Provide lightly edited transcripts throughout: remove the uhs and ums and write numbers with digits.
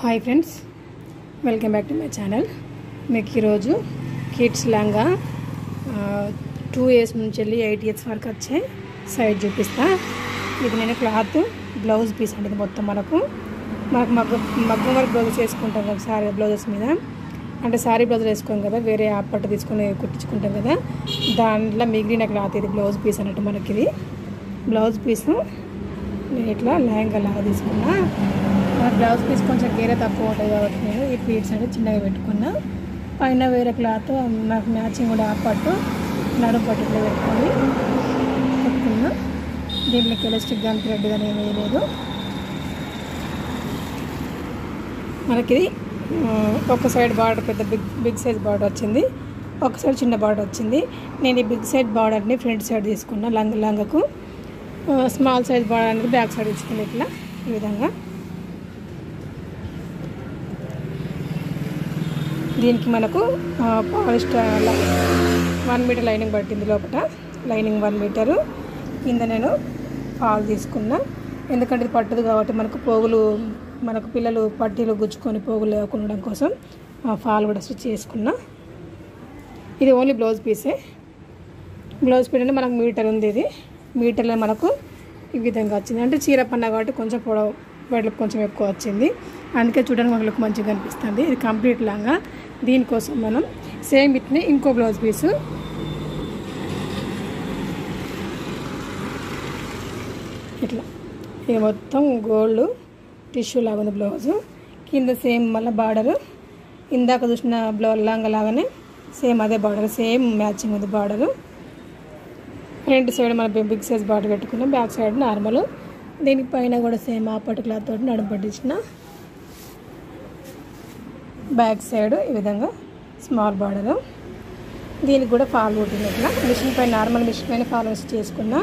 Hi friends, welcome back to my channel. మీకు ఈరోజు kids లాంగా 2 years నుంచి వెళ్ళి 8 years వరకు వచ్చే సైజ్ చూపిస్తా. ఇది నేను క్లాత్ బ్లౌజ్ పీస్ అంటే మొత్తం మనకు మగ్గం వర్క్ బ్లౌజెస్ వేసుకుంటాం కదా, సారీ బ్లౌజెస్ మీద. అంటే సారీ బ్లౌజులు వేసుకోం కదా, వేరే పట్టు తీసుకొని కుట్టించుకుంటాం కదా, దాంట్లో మిగిలిన క్లాత్ ఇది బ్లౌజ్ పీస్ అన్నట్టు. మనకి ఇది బ్లౌజ్ పీసు నేను ఇట్లా లెహంగా లాగా తీసుకున్నా. బ్లౌజ్ పీస్ కొంచెం గేరే తక్కువ ఉంటుంది కాబట్టి నేను ఈ ప్లీట్స్ అనేది చిన్నగా పెట్టుకున్నా. పైన వేరే క్లాత్ నాకు మ్యాచింగ్ కూడా పట్టు నడుము పట్టు ఇట్లా పెట్టుకున్నా. దీంట్లోకి ఎలాస్టిక్ కానీ థ్రెడ్ కానీ ఏమీ వేయలేదు. మనకి ఒక సైడ్ బార్డర్ పెద్ద బిగ్ సైజ్ బార్డర్ వచ్చింది, ఒక సైడ్ చిన్న బార్డర్ వచ్చింది. నేను ఈ బిగ్ సైజ్ బార్డర్ని ఫ్రంట్ సైడ్ తీసుకున్నా, లంగకు. స్మాల్ సైజ్ బార్డర్ అనేది బ్యాక్ సైడ్ తీసుకుని ఇట్లా ఈ విధంగా. దీనికి మనకు పాలిస్టర్ 1 మీటర్ లైనింగ్ పట్టింది. లోపల లైనింగ్ 1 మీటరు, కింద నేను ఫాల్ తీసుకున్నా. ఎందుకంటే ఇది పట్టదు కాబట్టి మనకు పిల్లలు పట్టీలు గుచ్చుకొని పోగులు లేకుండా కోసం ఫాల్ కూడా స్టిచ్ చేసుకున్నా. ఇది ఓన్లీ బ్లౌజ్ పీసే. బ్లౌజ్ పీస్ అంటే మనకు మీటర్ ఉంది. ఇది మీటర్లో మనకు ఈ విధంగా వచ్చింది. అంటే చీర పన్నా కాబట్టి కొంచెం పొడవు వెడల్పు కొంచెం ఎక్కువ వచ్చింది, అందుకే చూడడానికి మనకు మంచిగా కనిపిస్తుంది. ఇది కంప్లీట్ లాగా. దీనికోసం మనం సేమ్ ఇట్నే ఇంకో బ్లౌజ్ పీసు ఇట్లా, ఇది మొత్తం గోల్డ్ టిష్యూ లాగా ఉంది బ్లౌజు. కింద సేమ్ మళ్ళీ బార్డరు ఇందాక చూసిన లంగా లాగానే సేమ్ అదే బార్డర్, సేమ్ మ్యాచింగ్ ఉంది బార్డరు. ఫ్రంట్ సైడ్ మన బిగ్ సైజ్ బార్డర్ పెట్టుకున్నాం, బ్యాక్ సైడ్ నార్మల్. దీనిపైన కూడా సేమ్ పట్టు క్లాత్ తోటి నడుము పట్టించిన. బ్యాక్ సైడ్ ఈ విధంగా స్మాల్ బార్డరు. దీనికి కూడా ఫాల్ కుట్టింది ఇట్లా. మిషన్ పైన నార్మల్ మిషన్ పైన ఫాల్ వేసి చేసుకున్నా.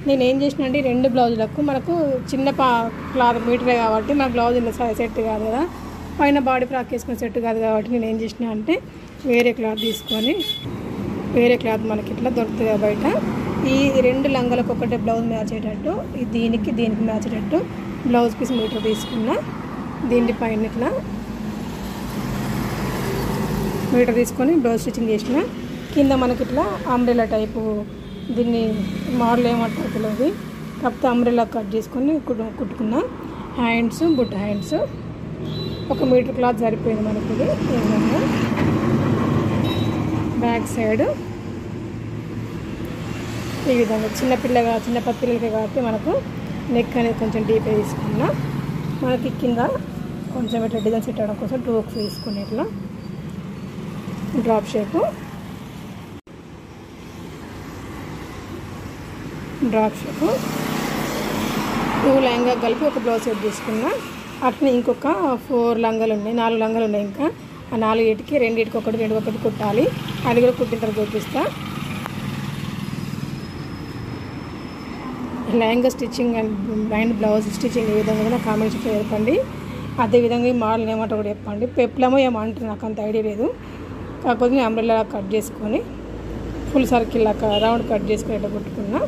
నేను ఏం చేసిన అంటే 2 బ్లౌజులకు మనకు చిన్న క్లాత్ మీటరే కాబట్టి మన బ్లౌజ్ ఇలా సెట్ కాదు కదా, పైన బాడీ ఫ్రాక్ వేసుకుని సెట్ కాదు కాబట్టి నేను ఏం చేసిన అంటే వేరే క్లాత్ తీసుకొని, వేరే క్లాత్ మనకి ఇట్లా దొరుకుతుంది బయట. ఈ 2 లంగాలకు ఒకటే బ్లౌజ్ మ్యాచ్ అయ్యేటట్టు, దీనికి మ్యాచ్ అయ్యేటట్టు బ్లౌజ్ పీస్ మీటర్ తీసుకున్నా. దీనిపైన ఇట్లా మీటర్ తీసుకొని బ్లౌజ్ స్టిచ్చింగ్ చేసిన. కింద మనకి ఇట్లా అంబ్రెల్లా టైపు, దీన్ని మోడల్ ఏమంటారు తెలియదు, కాకపోతే అంబ్రెల్లా కట్ చేసుకొని కుట్టుకున్నా. హ్యాండ్స్ బుట్ట హ్యాండ్స్ 1 మీటర్ క్లాత్ సరిపోయింది మనకి. ఇది ఈ విధంగా. బ్యాక్ సైడ్ ఈ విధంగా చిన్న పిల్లలకి కాబట్టి మనకు నెక్ అనేది కొంచెం డీప్గా తీసుకున్నా. మనకి కింద కొంచెం ఇట్లా డిజైన్ సెట్ అవ్వడం కోసం 2 hooks తీసుకుని ఇట్లా drop shape drop shape 2 lehenga కలిపి ఒక బ్లౌజ్ సెట్ తీసుకున్నా. అట్లా ఇంకొక 4 లంగాలు ఉన్నాయి, 4 లంగాలు ఉన్నాయి. ఇంకా ఆ 4 రెండింటికి ఒకటి కుట్టాలి. అది కూడా కుట్టిన తర్వాత చూపిస్తా. Lehenga stitching and blouse stitching ఏ విధంగా కూడా కామెంట్ సెక్షన్లో చెప్పండి. అదేవిధంగా ఈ మోడల్ ఏమంటో కూడా చెప్పండి. పెప్లమో ఏమంటారు నాకు అంత ఐడియా లేదు, కాకపోతే నేను అంబ్రెల్లా కట్ చేసుకొని ఫుల్ సర్కిల్ లాగా రౌండ్ కట్ చేసుకొని ఇట్లా కుట్టుకున్నా.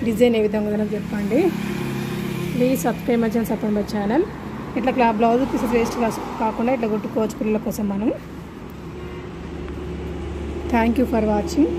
డిజైన్ ఏ విధంగా ఉందో చెప్పండి. Please subscribe my channel, support my channel. ఇట్లా బ్లౌజ్ పీసెస్ వేస్ట్ కాకుండా ఇట్లా కుట్టుకోవచ్చు పిల్లల కోసం మనం. Thank you for watching.